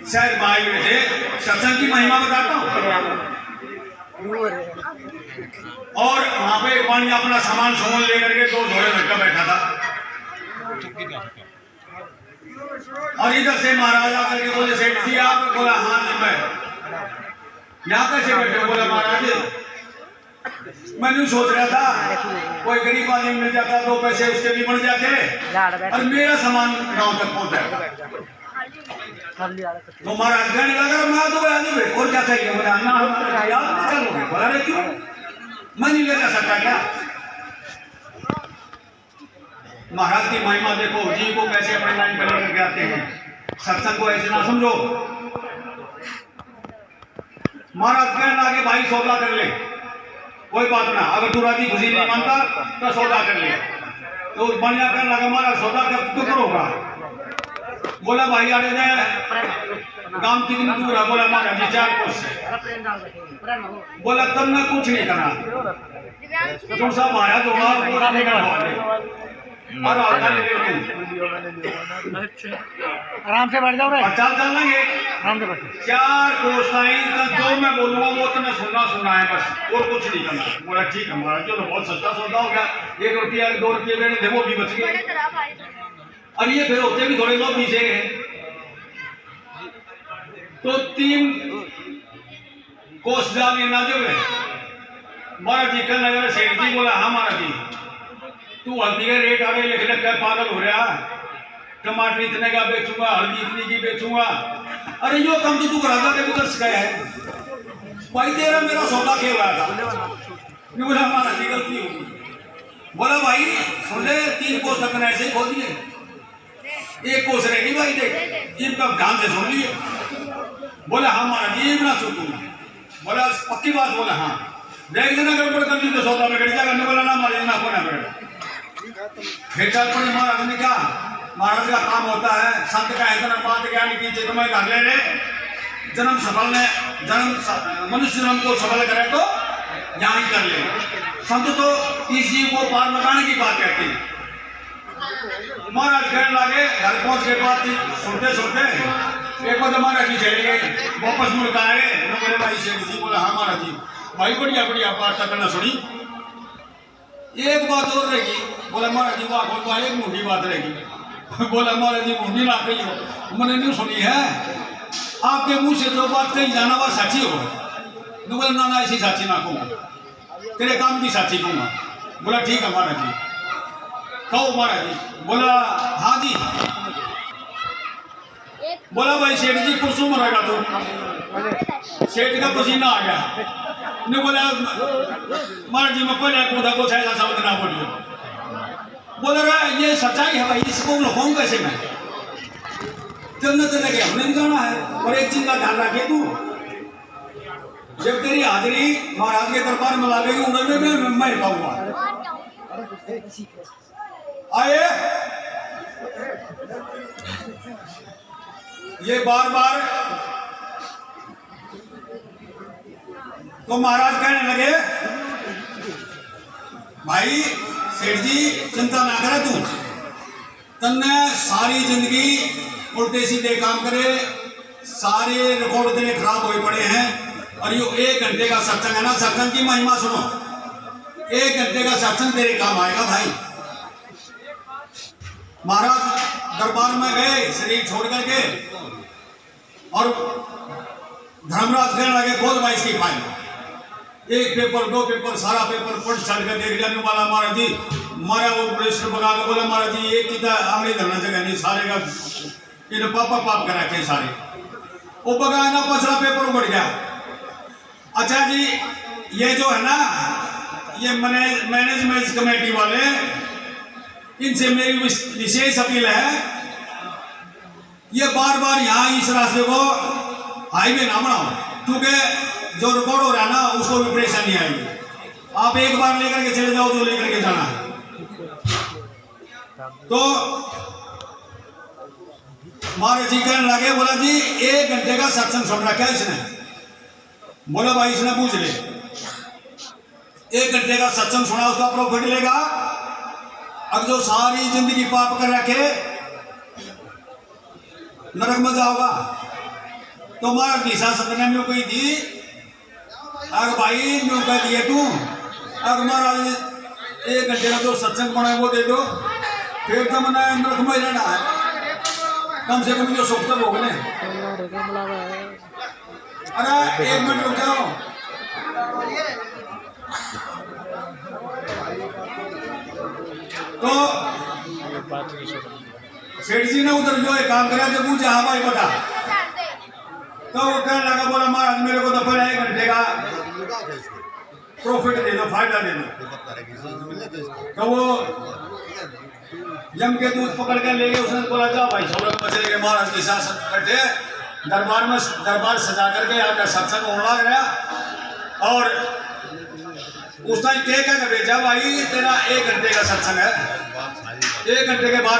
शायद भाई बेटे सत्संग की महिमा बताता हूँ। और वहां पे एक पानी अपना सामान लेकर के 2 घोड़े लड़का बैठा था। और इधर से महाराज आकर के बोले सेठ जी आप? बोला हाँ जी मैं। यहाँ कैसे बैठे? बोला महाराज मैं नहीं सोच रहा था कोई गरीब आदमी मिल जाता 2 पैसे उसके भी बढ़ जाते और मेरा सामान गांव तक पहुंच जाता। तो महाराज कहने लगा मैं तो और क्या चाहिए? बोला ना चलोगे? बोला रे क्यों? मैं नहीं ले जा सकता क्या? महाराज की महिमा देखो, जी को कैसे अपने लाइन पर लेकर के आते हैं। सत्संग को ऐसे ना समझो। महाराज कहने लगे भाई सौदा कर ले, कोई बात ना, अगर तू राजी खुशी नहीं मानता तो सौदा कर ले। तो बढ़िया कहने लगा महाराज सौदा क्यों करोगा? बोला भाई आ गांव कितनी दूर है? बोला महाराज जी 4 कोस से। बोला तब मैं कुछ नहीं करना, जो सा महाराज होगा पूरा नहीं करवा और आराम से बैठ जाओ रे। चल लेंगे आराम से बैठो। 4 कोस जो मैं बोलूंगा वो तो मैं सुनना है बस, और कुछ नहीं करना। बोला ठीक है महाराज चलो बहुत सस्ता सौदा हो गया। 1 रुपया 2 रुपये लेने थे वो भी बच गए। और ये फिर होते भी थोड़े लोग नीचे हैं। तो 3 कोस डाल लेना जब महाराज जी कहने लगा सेठ जी। बोला हाँ महाराज जी तू हल्दी का रेट आगे लिख लग कर पागल हो रहा? टमाटर इतने का बेचूंगा, हल्दी इतनी की बेचूंगा। अरे यो कम तो तू राजा के उधर गया है भाई, तेरा मेरा सौदा खेल रहा था। बोला हमारा गलती होगी। बोला भाई सुन ले 3 कोस तक ऐसे ही खोल दिए, 1 कोस रहेगी भाई देख इनका ध्यान से सुन लिए। बोला हाँ महाराज जी ना सुनूंगा। बोला पक्की बात? बोला हाँ। देख लेना गड़बड़ कर दी तो सौदा में कट जाएगा। बोला ना महाराज ना कोना करेगा। फिर चल पड़े। महाराज ने कहा महाराज का काम होता है संत का इतना बात ज्ञान की चितमय कर ले रे। जन्म मनुष्य जन्म को सफल करे तो यहाँ ही कर ले। संत तो इस जीव को पार लगाने की बात कहते हैं। महाराज कहने लगे घर पहुंच के बाद सुनते एक बार महाराज जी चले गए, वापस मुड़ आए। बोले भाई शेख जी। बोला हाँ महाराज जी। भाई बढ़िया बात करना सुनी, एक बात और रहेगी। बोला महाराज जी वाह एक मुंडी बात रहेगी। बोला महाराज जी मुंडी ना कही हो, मैंने नहीं सुनी है। आपके मुंह से जो बात कही जाना वह सच्ची हो। बोला ना ऐसी सच्ची ना कहूँगा, तेरे काम की सच्ची कहूँगा। बोला ठीक है महाराज जी कहो महाराज जी। बोला हाँ जी। बोला भाई सेठ जी परसों मरेगा तो सेठ का पसीना आ गया। ने बोला महाराज जी मैं पहले कूदा को ऐसा शब्द ना बोलिए। बोला रे ये सच्चाई है भाई, इसको लखों कैसे मैं? जन्नत लगे हमने भी जाना है। और एक चीज का ध्यान रखिए तू, जब तेरी हाजिरी महाराज के दरबार में लागेगी उन्होंने मैं कहूँगा आए। ये बार तो महाराज कहने लगे भाई सेठ जी चिंता ना करे तू, तन्ने सारी जिंदगी उल्टे सीधे काम करे, सारे रिकॉर्ड तेरे खराब हुए पड़े हैं। और यो 1 घंटे का सत्संग है ना, सत्संग की महिमा सुनो। 1 घंटे का सत्संग तेरे काम आएगा भाई। महाराज दरबार में गए शरीर छोड़ करके और धर्मराज कहने लगे खोल भाई इसकी फाइल। 1 पेपर 2 पेपर सारा पेपर पढ़ चढ़ कर देख लिया। वाला महाराज जी मारा वो रजिस्टर बना के बोला महाराज जी एक की आंगली धरना जगह नहीं, सारे का इन पाप कर रखे सारे। वो बगा ना 15 पेपर उमड़ गया। अच्छा जी ये जो है ना ये मैनेजमेंट कमेटी वाले, इनसे मेरी विशेष अपील है ये बार यहाँ इस रास्ते को हाईवे ना बनाओ, क्योंकि जो रिकॉर्ड हो रहा है ना उसको भी परेशानी नहीं आएगी। आप एक बार लेकर के चले जाओ जो लेकर के जाना है। तो महाराज जी कहने लगे बोला जी 1 घंटे का सत्संग सुन रखा है इसने। बोला भाई इसने पूछ ले 1 घंटे का सत्संग सुना उसका प्रॉफिट लेगा। अब जो सारी जिंदगी पाप कर रखे नरक में जाओगा। तो महाराज की सांसद ने न्यू कही थी, अगर भाई न्यू कह दिए तू, अगर महाराज 1 घंटे का जो सत्संग बनाए वो दे दो, फिर तो मैंने नरक में रहना है, कम से कम जो सुख तक भोगने। अरे 1 मिनट रुक जाओ। तो सेठ जी ने उधर जो है काम करा, जब पूछा हाँ भाई बता, तो वो कहने लगा, बोला महाराज मेरे को तो पहले 1 घंटे का प्रॉफिट दे दो, फायदा दे दो। तो वो यम के दूध पकड़ के ले गए, उसने बोला जा भाई 16 बजे के महाराज के साथ बैठे दरबार सजा करके आकर सत्संग होने लग रहा। और उस टाइम क्या भेजा भाई, तेरा 1 घंटे का सत्संग है, 1 घंटे के बाद